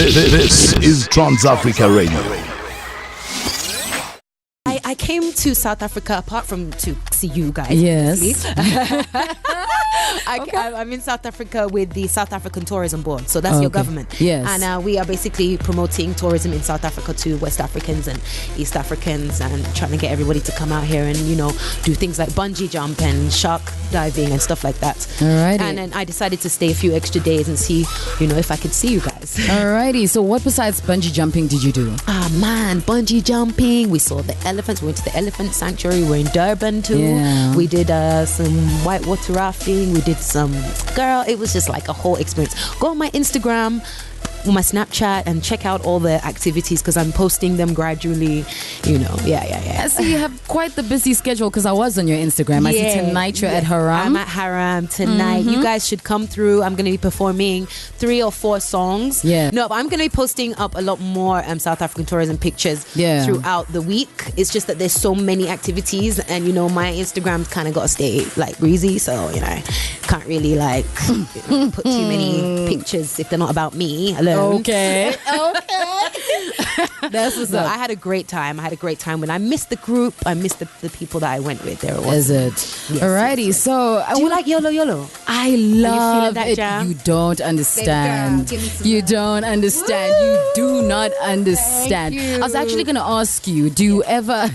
This is Trans Africa Radio. I came to South Africa apart from to see you guys. Yes. I'm in South Africa with the South African Tourism Board. So that's your government. Yes. And we are basically promoting tourism in South Africa to West Africans and East Africans and trying to get everybody to come out here and, you know, do things like bungee jump and shark diving and stuff like that. Alrighty. And then I decided to stay a few extra days and see, you know, if I could see you guys. Alrighty. So what besides bungee jumping did you do? Man, bungee jumping. We saw the elephants. We went to the elephant sanctuary. We're in Durban too. Yeah. We did some whitewater rafting. We did some, girl, it was just like a whole experience. Go on my Instagram, my Snapchat, and check out all the activities because I'm posting them gradually, you know. Yeah. I see you have quite the busy schedule because I was on your Instagram. I see tonight you're at Haram. I'm at Haram tonight. You guys should come through. I'm going to be performing 3 or 4 songs. Yeah. No, but I'm going to be posting up a lot more South African tourism pictures throughout the week. It's just that there's so many activities and, you know, my Instagram's kind of got to stay like breezy. So, you know, can't really like put too many pictures if they're not about me alone. Okay. That's what's up. I had a great time. When I missed the group, I missed the people that I went with. There it was. Is it? Yes, Alrighty. yes. So Do you like Yolo Yolo? I love that it. jam? You don't understand. Baby girl, give me some You love. don't understand. You do not understand. Thank you. I was actually going to ask you, do you ever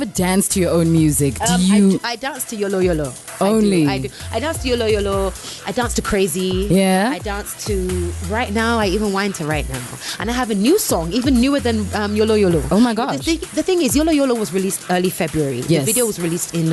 dance to your own music? I dance to Yolo Yolo. Only? I do. I dance to Yolo Yolo. I dance to Crazy. Yeah. I dance to Right Now. I even whine to Right Now. And I have a new song, even newer than Yolo Yolo. Oh my gosh. The thing is, Yolo Yolo was released early February. Yes. The video was released in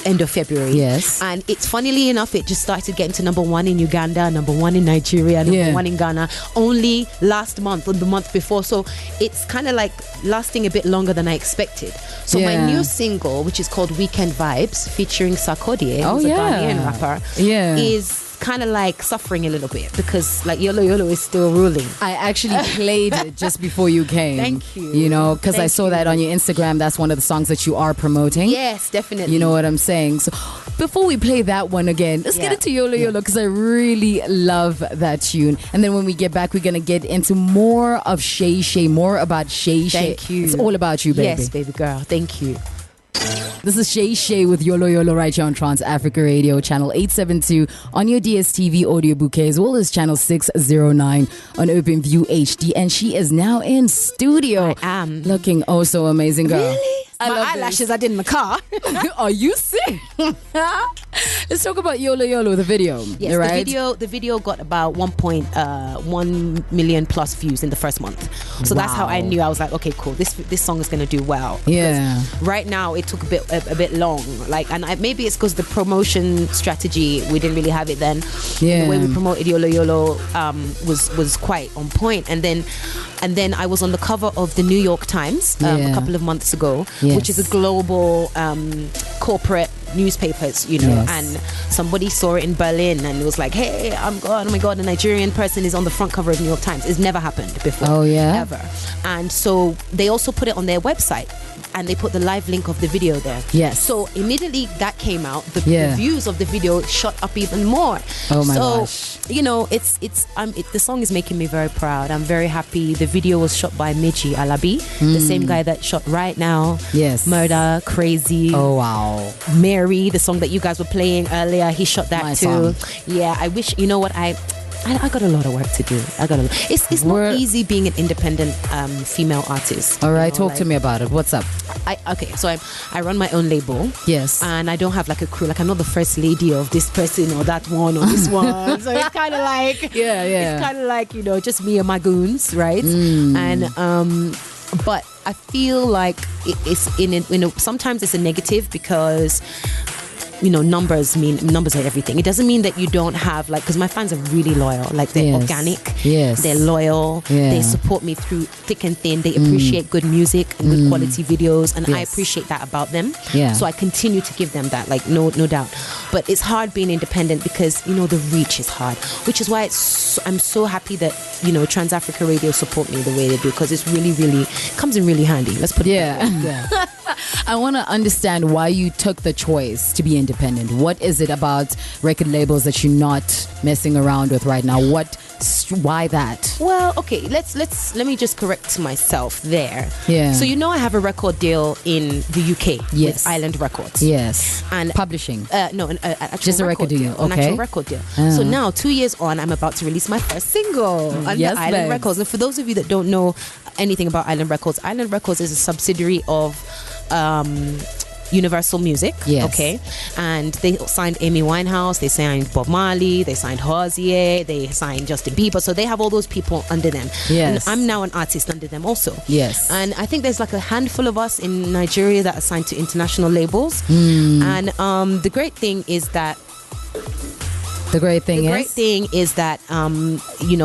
end of February. Yes. And it's funnily enough, it just started getting to number 1 in Uganda, number 1 in Nigeria, number 1 in Ghana only last month or the month before. So it's kind of like lasting a bit longer than I expected. So my new single, which is called Weekend Vibes, featuring Sarkodie, who's a Ghanaian rapper, is kind of like suffering a little bit because like Yolo Yolo is still ruling. I actually played it just before you came. Thank you. You know, because I saw that on your Instagram. That's one of the songs that you are promoting. Yes, definitely. You know what I'm saying? So before we play that one again, let's get into Yolo Yolo because I really love that tune. And then when we get back, we're going to get into more of Seyi Shay, more about Seyi Shay. Thank you. It's all about you, baby. Yes, baby girl. Thank you. This is Seyi Shay with Yolo Yolo right here on Trans Africa Radio, channel 872 on your DSTV audio bouquet, as well as channel 609 on OpenView HD. And she is now in studio. I am. Looking oh so amazing, girl. Really? I My love eyelashes I did in the car. Are you sick? Let's talk about Yolo Yolo, the video. Yes, right? the video got about 1.1 million plus views in the first month. So that's how I knew. I was like, okay, cool. This song is gonna do well. Yeah. Right now, it took a bit long. Like, and maybe it's because the promotion strategy, we didn't really have it then. Yeah. The way we promoted Yolo Yolo was quite on point. And then I was on the cover of the New York Times a couple of months ago, which is a global corporate newspapers, you know, and somebody saw it in Berlin and it was like, hey, oh my god, a Nigerian person is on the front cover of New York Times. It's never happened before, ever. And so they also put it on their website and they put the live link of the video there. Yes. So immediately that came out, the views of the video shot up even more. Oh my gosh. You know, the song is making me very proud. I'm very happy. The video was shot by Meji Alabi, the same guy that shot Right Now, Murder, Crazy. Oh wow. Mary, the song that you guys were playing earlier, he shot that My too. song. Yeah, I wish, you know what, I got a lot of work to do. It's not easy being an independent female artist. All right, talk to me about it. What's up? So I run my own label. Yes. And I don't have like a crew. Like I'm not the first lady of this person or that one or this one. So it's kind of like it's kind of like, you know, just me and my goons, right? And but I feel like it's sometimes it's a negative because, you know, numbers are everything. It doesn't mean that you don't have, like, because my fans are really loyal. Like, they're organic. Yes. They're loyal. Yeah. They support me through thick and thin. They appreciate good music and good quality videos. And I appreciate that about them. Yeah. So I continue to give them that, like, no doubt. But it's hard being independent because, you know, the reach is hard. Which is why I'm so happy that, you know, Trans Africa Radio support me the way they do, because it's really, really comes in really handy. Let's put it that way. Yeah. I want to understand why you took the choice to be independent. What is it about record labels that you're not messing around with right now? Why that? Well, okay, let me just correct myself there. Yeah. So I have a record deal in the UK Yes. with Island Records. Yes. And publishing. No, an actual Just a record deal. An Okay. actual record deal. So now, 2 years on, I'm about to release my first single under Yes, Island babes. Records. And for those of you that don't know anything about Island Records is a subsidiary of Universal Music. Yes. Okay. And they signed Amy Winehouse, they signed Bob Marley, they signed Hozier, they signed Justin Bieber. So they have all those people under them. Yes. And I'm now an artist under them also. Yes. And I think there's like a handful of us in Nigeria that are signed to international labels. And the great thing is that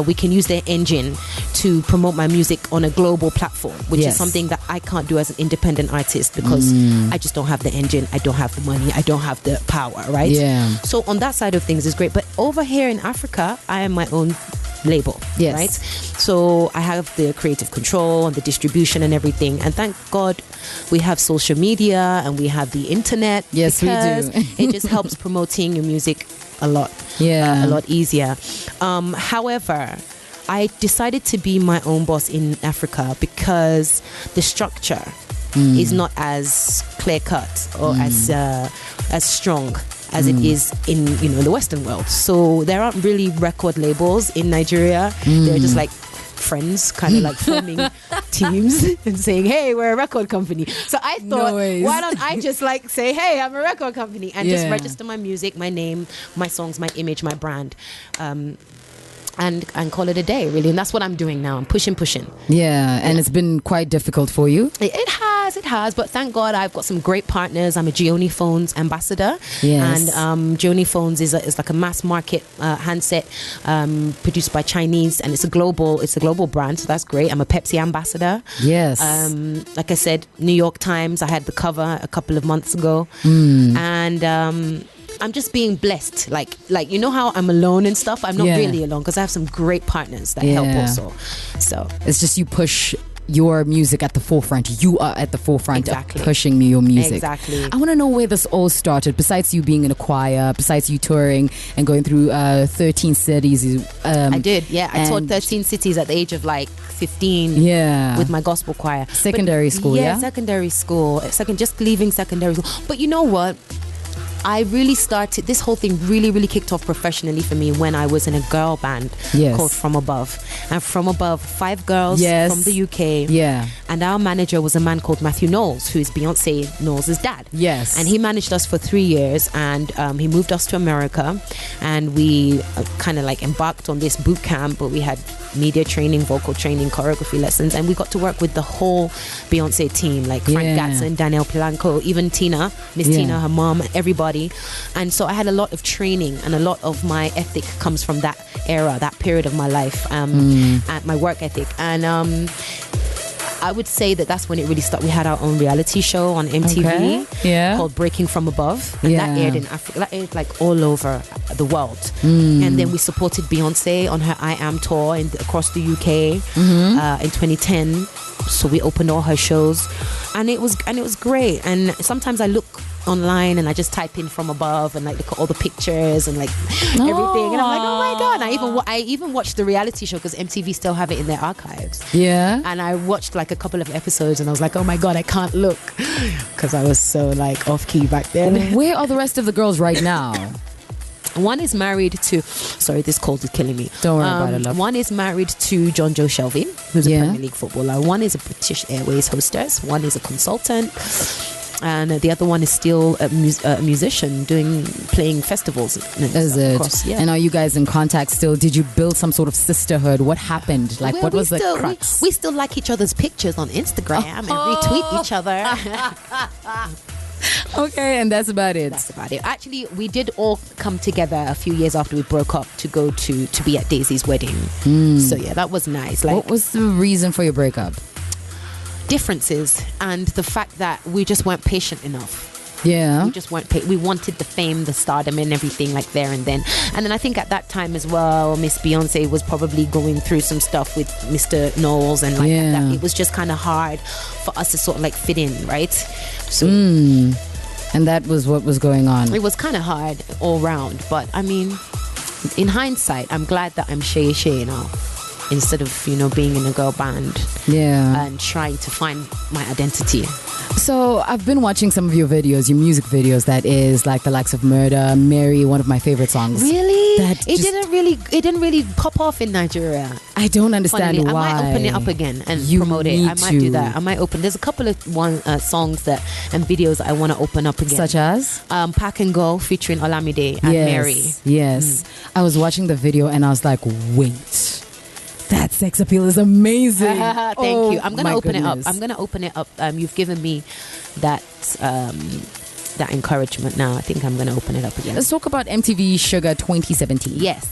we can use their engine to promote my music on a global platform, which Yes. is something that I can't do as an independent artist because I just don't have the engine, I don't have the money, I don't have the power, right? Yeah. So on that side of things is great. But over here in Africa, I am my own label, Yes. right? So I have the creative control and the distribution and everything. And thank God we have social media and we have the internet. Yes, we do. Because it just helps promoting your music a lot easier. However, I decided to be my own boss in Africa because the structure is not as clear cut or as strong as it is in the Western world. So there aren't really record labels in Nigeria. They're just like friends kind of like forming teams and saying, hey, we're a record company. So I thought, why don't I just like say, hey, I'm a record company and just register my music, my name, my songs, my image, my brand, and call it a day, really. And that's what I'm doing now. I'm pushing. Yeah, and it's been quite difficult for you. It has, but thank God I've got some great partners. I'm a Gioni Phones ambassador. Yes. And Gioni Phones is like a mass market handset produced by Chinese, and it's a global brand, so that's great. I'm a Pepsi ambassador. Yes. Like I said, New York Times, I had the cover a couple of months ago. And I'm just being blessed. Like how I'm alone and stuff. I'm not really alone because I have some great partners that help also. So it's just you push your music at the forefront. You are at the forefront of pushing your music. Exactly. I want to know where this all started. Besides you being in a choir, besides you touring and going through 13 cities. I did. Yeah, I taught 13 cities at the age of like 15. Yeah. With my gospel choir. Secondary school. Yeah. Secondary school. Just leaving secondary school. But you know what? I really started, this whole thing really kicked off professionally for me when I was in a girl band called From Above. And From Above, 5 girls from the UK. Yeah. And our manager was a man called Matthew Knowles, who is Beyonce Knowles' dad. Yes. And he managed us for 3 years, and he moved us to America, and we kind of like embarked on this boot camp where we had media training, vocal training, choreography lessons, and we got to work with the whole Beyonce team, like Frank Gatson, Danielle Polanco, even Tina, Miss Tina, her mom, everybody. And so I had a lot of training, and a lot of my ethic comes from that era, that period of my life, and my work ethic. And I would say that's when it really started. We had our own reality show on MTV called Breaking From Above, and that aired in Africa. That aired like all over the world. And then we supported Beyonce on her I Am tour across the UK in 2010. So we opened all her shows, and it was great. And sometimes I look online and I just type in From Above and like look at all the pictures and like everything, and I'm like, oh my God. And I even watched the reality show because MTV still have it in their archives. Yeah. And I watched like a couple of episodes and I was like, oh my God, I can't look because I was so like off key back then. Where are the rest of the girls right now? One is married to, sorry, this cold is killing me. Don't worry about it, love. One is married to John Joe Shelby, who's a Premier League footballer. One is a British Airways hostess. One is a consultant. And the other one is still a musician playing festivals. Is it? Across, And are you guys in contact still? Did you build some sort of sisterhood? What happened? Like, what was the crux? We still like each other's pictures on Instagram and retweet each other. Okay, and that's about it. That's about it. Actually, we did all come together a few years after we broke up to go to be at Daisy's wedding. So yeah, that was nice. Like, what was the reason for your breakup? Differences and the fact that we just weren't patient enough. Yeah. We just weren't paid. We wanted the fame, the stardom, and everything like there and then. And then I think at that time as well, Miss Beyonce was probably going through some stuff with Mr. Knowles, and like that. It was just kind of hard for us to sort of like fit in, right? So. And that was what was going on. It was kind of hard all round, but I mean, in hindsight, I'm glad that I'm Seyi Shay now, instead of, you know, being in a girl band and trying to find my identity. So I've been watching some of your videos, your music videos, that is like the likes of Murder, Mary, one of my favorite songs. Really? It didn't really pop off in Nigeria. I don't understand why. I might open it up again and promote it. I might do that. I might open. There's a couple of songs and videos I want to open up again. Such as? Pack and Go featuring Olamide and Mary. Yes. I was watching the video and I was like, wait. That sex appeal is amazing. Thank you. I'm gonna open it up. I'm gonna open it up. You've given me that encouragement. Now I think I'm gonna open it up again. Let's talk about MTV Sugar 2017. Yes.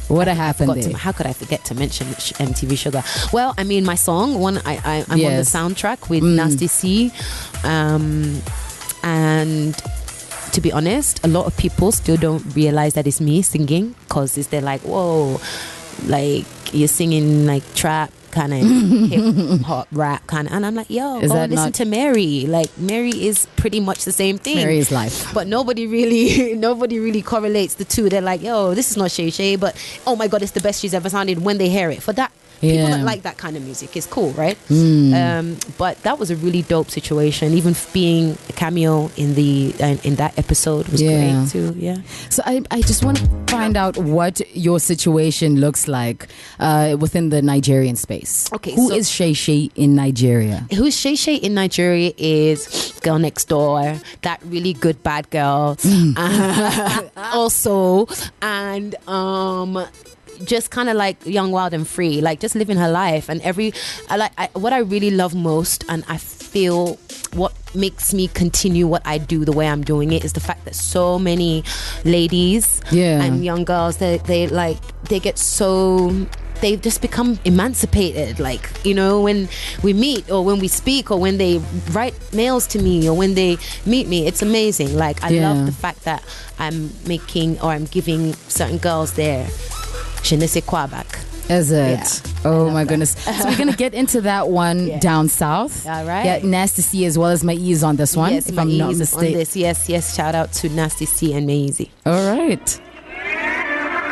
What happened there? How could I forget to mention MTV Sugar? Well, I mean, my song, I'm on the soundtrack with Nasty C, and to be honest, a lot of people still don't realize that it's me singing, because they're like, whoa, like you're singing like trap kind of hip hop rap kind of, and I'm like, listen to Mary. Like, Mary is pretty much the same thing. Mary is life, but nobody really correlates the two. They're like, this is not Seyi Shay, but oh my god, it's the best she's ever sounded when they hear it. For that, people that like that kind of music, it's cool, right? But that was a really dope situation. Even being a cameo in that episode was great too. Yeah. So I just want to find out what your situation looks like within the Nigerian space. Okay, who is Seyi Shay in Nigeria? Who's Seyi Shay in Nigeria is Girl Next Door, that really good bad girl. Also, and just kind of like young, wild and free, like just living her life. And what I really love most, and I feel what makes me continue what I do the way I'm doing it, is the fact that so many ladies and young girls, they've just become emancipated. Like, you know, when we meet or when we speak or when they write mails to me or when they meet me, it's amazing. Like, I love the fact that I'm giving certain girls their je ne sais quoi back. Is it? Yeah, oh my goodness. So we're going to get into that one down south. All right. Yeah, Nasty C as well as Maize on this one. Yes, if I'm not mistaken. Yes. Shout out to Nasty C and Maize. All right.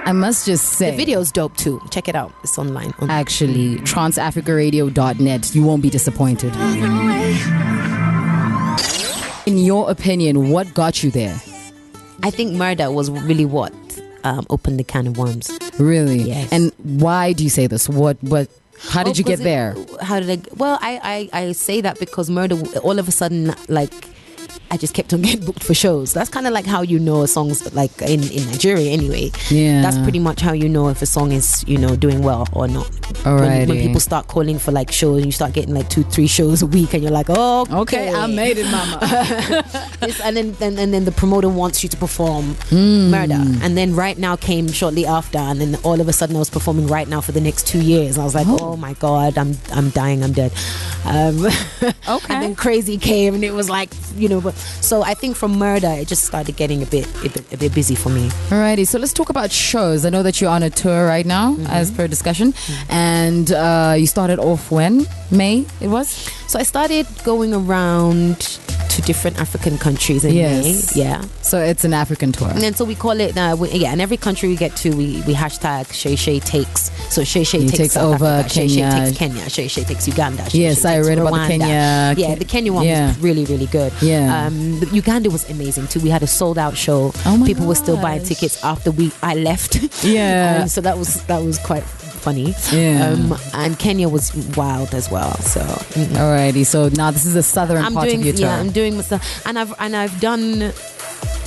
I must just say, the video's dope too. Check it out. It's online. Actually, transafricaradio.net. You won't be disappointed. In your opinion, what got you there? I think Murder was really what opened the can of worms. Really? Yes. And why do you say this? How did you get there? How did I? Well, I say that because Murder, all of a sudden, like, I just kept on getting booked for shows. That's kind of like how you know a song's like in Nigeria anyway. Yeah. That's pretty much how you know if a song is, you know, doing well or not. When people start calling for like shows and you start getting like 2-3 shows a week and you're like, oh, okay, I made it, mama. and then the promoter wants you to perform Murder. And then Right Now came shortly after, and then all of a sudden I was performing Right Now for the next 2 years. I was like, oh my God, I'm dying, I'm dead. Okay. And then Crazy came and it was like, you know, so I think from Murder it just started getting a bit busy for me. Alrighty, so let's talk about shows. I know that you're on a tour right now, as per discussion, and you started off when? May it was? So I started going around to different African countries in May. Yeah. So it's an African tour. And then so we call it, in every country we get to, we hashtag Seyi Shay takes. So Seyi Shay takes South over Africa, Kenya. Seyi Shay takes Kenya, Seyi Shay takes Uganda. Yes, I read about the Kenya. Yeah, the Kenya one was really, really good. Yeah. Uganda was amazing too. We had a sold out show. People were still buying tickets after I left. Yeah. So that was quite funny. Yeah. And Kenya was wild as well. So alrighty, so now this is the southern part of your tour. Yeah, I'm doing myself, and I've done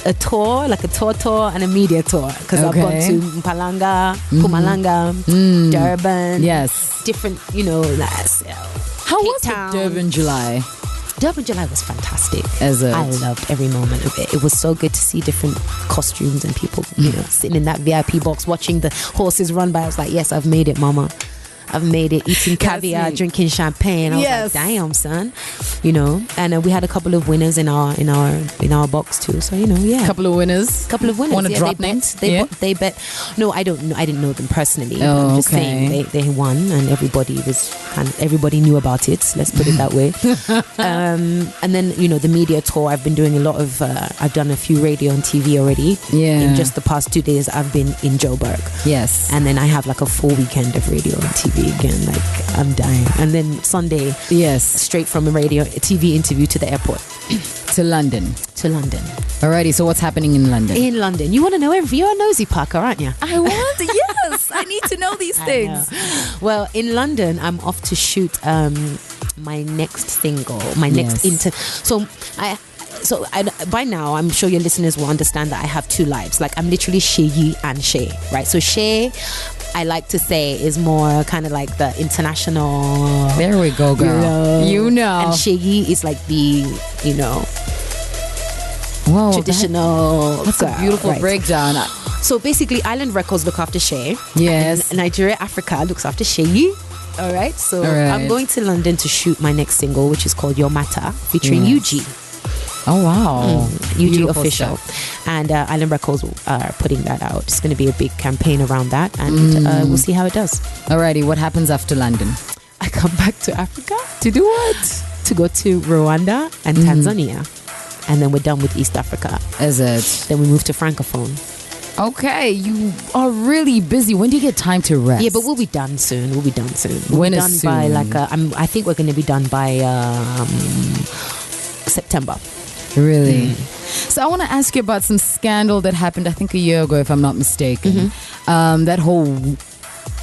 a tour, like a tour and a media tour, because I've gone to Mpumalanga, Mpumalanga, Durban. Yes, different, you know. How was the Durban July? Durban July was fantastic. I loved every moment of it. It was so good to see different costumes and people, you know, sitting in that VIP box watching the horses run by. I was like, yes, I've made it, mama. I've made it eating caviar, drinking champagne. I was like, damn, son. You know, and we had a couple of winners in our box too. So you know, couple of winners. Want to drop names? They bet. No, I don't know. I didn't know them personally. I'm just saying they won, and everybody knew about it. Let's put it that way. And then you know the media tour. I've been doing a lot of. I've done a few radio and TV already. Yeah. In just the past 2 days, I've been in Joburg. Yes. And then I have like a full weekend of radio and TV again. Like I'm dying. And then Sunday, straight from a radio TV interview to the airport. To London. Alrighty, so what's happening in London? In London. You want to know everything. You're a nosy Parker, aren't you? I want, yes. I need to know these things. Well, in London, I'm off to shoot my next single, my next So by now, I'm sure your listeners will understand that I have two lives. Like, I'm literally Seyi and Shay, right? So Shay, I like to say, is more kind of like the international. There we go, girl. You know. And Seyi is like the, you know, traditional. That's a beautiful breakdown. So basically, Island Records look after Shay. Yes. And Nigeria Africa looks after Seyi. All right. So I'm going to London to shoot my next single, which is called Your Matter, featuring UG. Oh wow, UG official stuff. And Island Records are putting that out. It's going to be a big campaign around that, and we'll see how it does. Alrighty, what happens after London? I come back to Africa to do what? To go to Rwanda and Tanzania, and then we're done with East Africa. Is it? Then we move to Francophone. Okay, you are really busy. When do you get time to rest? Yeah, but we'll be done soon. We'll be done soon. When is soon? By like I think we're going to be done by September. Really? So I want to ask you about some scandal that happened, I think a year ago, if I'm not mistaken. That whole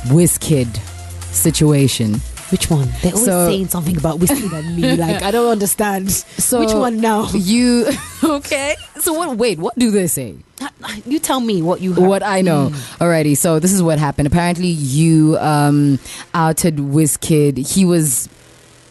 WizKid situation. Which one? They're always saying something about WizKid and me. Like, I don't understand. So which one now? You okay? So what do they say? You tell me what you heard. What I know. Alrighty, so this is what happened. Apparently you outed WizKid. He was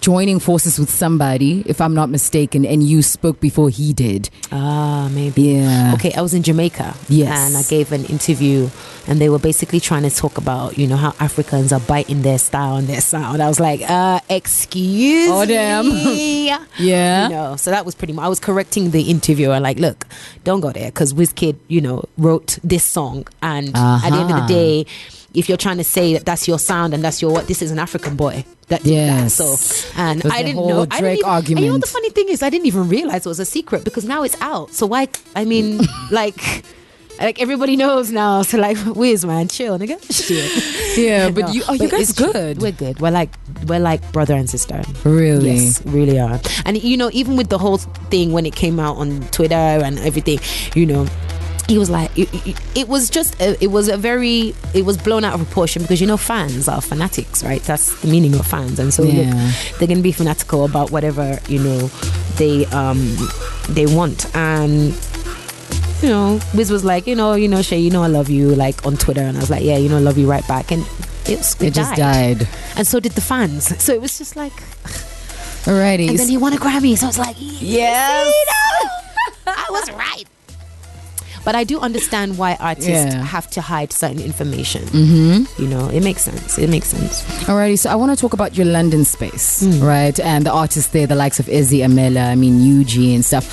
joining forces with somebody, if I'm not mistaken, and you spoke before he did. Maybe. Yeah. Okay, I was in Jamaica. Yes. And I gave an interview, and they were basically trying to talk about, you know, how Africans are biting their style and their sound. I was like, excuse me. Yeah. You know, so that was pretty much, I was correcting the interviewer, like, look, don't go there, because WizKid, you know, wrote this song, and at the end of the day, if you're trying to say that that's your sound and that's your this is an African boy. That so, and I didn't know. Drake argument. And you know the funny thing is, I didn't even realize it was a secret because now it's out. So why? I mean, like everybody knows now. So like, Wiz, man, chill, nigga. Shit. Yeah, but you guys good. We're good. We're like brother and sister. Really? Yes, really are. And you know, even with the whole thing when it came out on Twitter and everything, you know. He was like, it was blown out of proportion because, you know, fans are fanatics, right? That's the meaning of fans. And so look, they're going to be fanatical about whatever, you know, they want. And, you know, Wiz was like, you know, Shay, you know, I love you, like on Twitter. And I was like, yeah, you know, I love you right back. And it just died. And so did the fans. So it was just like, alrighty. And then he won a Grammy. So I was like, yes, I was right. But I do understand why artists have to hide certain information. You know, it makes sense. Alrighty, so I want to talk about your London space, right? And the artists there, the likes of Izzy, Amela, I mean, UG and stuff.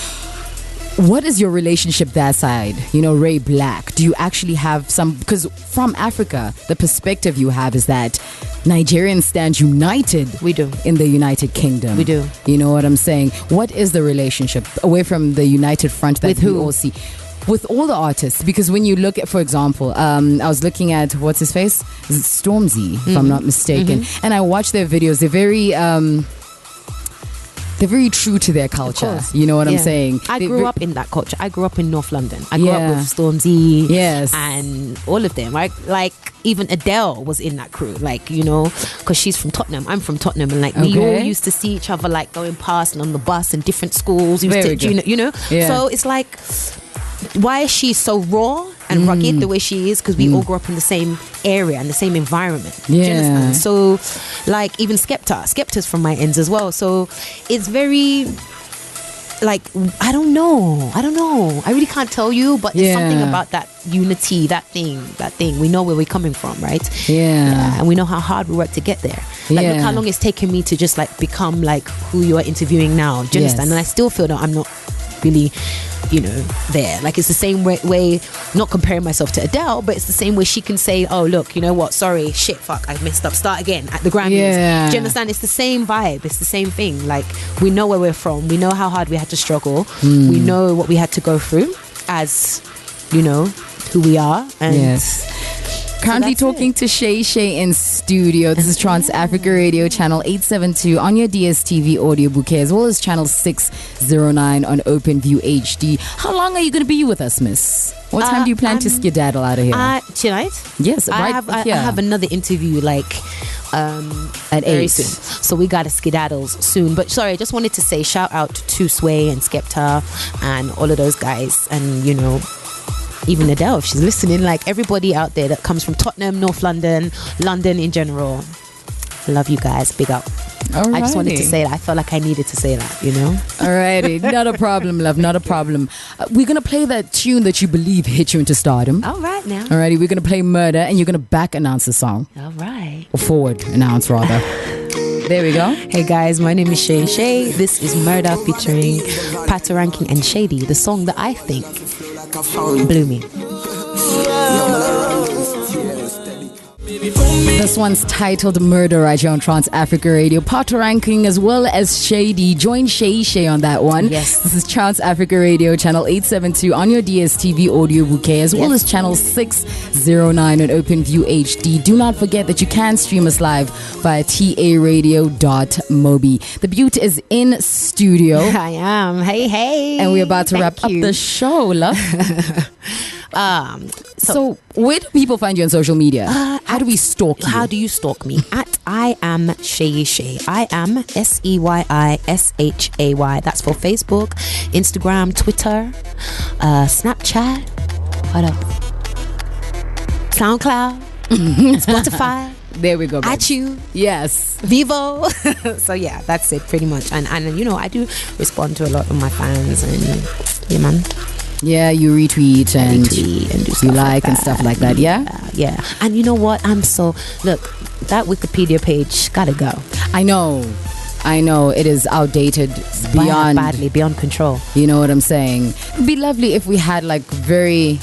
What is your relationship that side? You know, Ray Black. Do you actually have some? Because from Africa, the perspective you have is that Nigerians stand united. We do. In the United Kingdom. We do. You know what I'm saying? What is the relationship away from the United Front that we all see? With all the artists, because when you look at, for example, I was looking at what's his face, is it Stormzy, if I'm not mistaken, and I watched their videos. They're very true to their culture. You know what I'm saying? I grew up in that culture. I grew up in North London. I grew up with Stormzy, and all of them. Right? Like even Adele was in that crew. Like, you know, because she's from Tottenham. I'm from Tottenham, and like we all used to see each other like going past and on the bus in different schools. You know. So it's like, why is she so raw and rugged the way she is? Because we all grew up in the same area and the same environment. Do you understand? So like even Skepta's from my ends as well. So it's very, like, I don't know. I really can't tell you, but there's something about that unity, that thing. We know where we're coming from, right? Yeah. And we know how hard we work to get there. Like, look how long it's taken me to just like become like who you are interviewing now. Do you understand? And I still feel that I'm not really, there. Like, it's the same way, not comparing myself to Adele, but it's the same way she can say, oh, look, you know what? Sorry, shit, fuck, I messed up. Start again at the Grammys. Yeah. Do you understand? It's the same vibe. It's the same thing. Like, we know where we're from. We know how hard we had to struggle. We know what we had to go through as, who we are. And currently talking to Seyi Shay in studio. This is Trans Africa Radio, channel 872 on your DSTV audio bouquet, as well as channel 609 on OpenView HD. How long are you going to be with us, miss? What time do you plan to skedaddle out of here? Tonight? Yes, I have another interview at 8 soon. So we got to skedaddle soon. But sorry, I just wanted to say shout out to Sway and Skepta and all of those guys, and even Adele, if she's listening, like everybody out there that comes from Tottenham, North London, London in general. Love you guys. Big up. Alrighty. I just wanted to say that. I felt like I needed to say that, Alrighty. Not a problem, love. Not a problem. We're going to play that tune that you believe hit you into stardom. All right now. Alrighty. We're going to play Murder, and you're going to back announce the song. All right. Or forward announce, rather. There we go. Hey guys, my name is Seyi Shay. This is Murder featuring Pato Ranking and Shady, the song that I think blew me. This one's titled Murder right here on Trans Africa Radio. Pato Ranking as well as Shady. Join Seyi Shay on that one. Yes. This is Trans Africa Radio, channel 872 on your DSTV audio bouquet, as well as channel 609 on OpenView HD. Do not forget that you can stream us live via taradio.mobi. The Butte is in studio. I am. Hey. And we're about to wrap up the show, love. So where do people find you on social media? How do we stalk you? How do you stalk me? At I am Seyi Shay. I am SEYISHAY. That's for Facebook, Instagram, Twitter, Snapchat. What else? SoundCloud, Spotify. There we go. Babe. At you. Yes. Vivo. So yeah, that's it pretty much. And I do respond to a lot of my fans, and yeah, man. Yeah, you retweet and do stuff you like and stuff like that. Yeah. And you know what? Look, that Wikipedia page gotta go. I know it is outdated beyond control. You know what I'm saying? It'd be lovely if we had like very,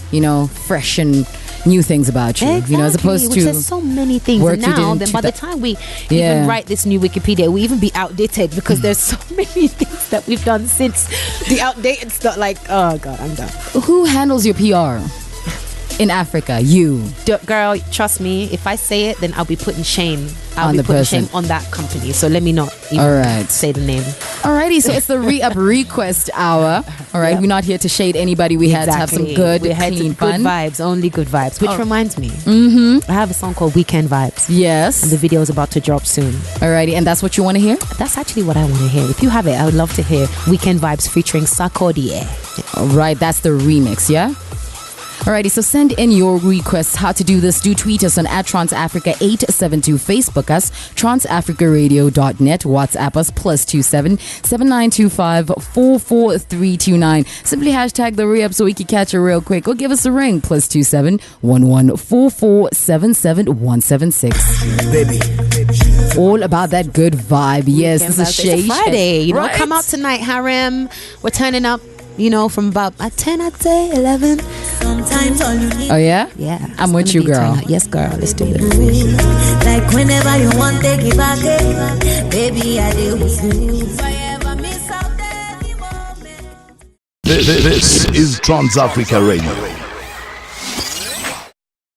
fresh and new things about you. Exactly, as opposed to there's so many things now. Then by the time we even write this new Wikipedia, we even be outdated because there's so many things that we've done since the outdated stuff. Like, oh god, I'm done. Who handles your PR in Africa? You, girl. Trust me. If I say it, then I'll be putting shame. I'll on be the putting person. shame on that company. So let me not even say the name. Alrighty, so it's the ReUp request hour. Alright, we're not here to shade anybody. We had to have some good, clean fun. Good vibes, only good vibes. Which reminds me, I have a song called Weekend Vibes. Yes. And the video is about to drop soon. Alrighty, and that's what you want to hear? That's actually what I want to hear. If you have it, I would love to hear Weekend Vibes featuring Sarkodie. Alright, that's the remix, yeah? Alrighty, so send in your requests. How to do this? Do tweet us on @TransAfrica872, Facebook us, transafricaradio.net, WhatsApp us, +27 7925 44329. Simply hashtag the ReUp so we can catch it real quick, or give us a ring, +27 1144777176. Baby. All about that good vibe. Yes, this is Shay. Friday. Come out tonight, Harem. We're turning up. From about 10, I'd say 11. Sometimes all you need. Oh yeah? Yeah. I'm with you, girl. Yes, girl. Let's do it. Like whenever you want, take it back. Baby, I deal with you. If I ever miss out any moment. This is Trans Africa Radio.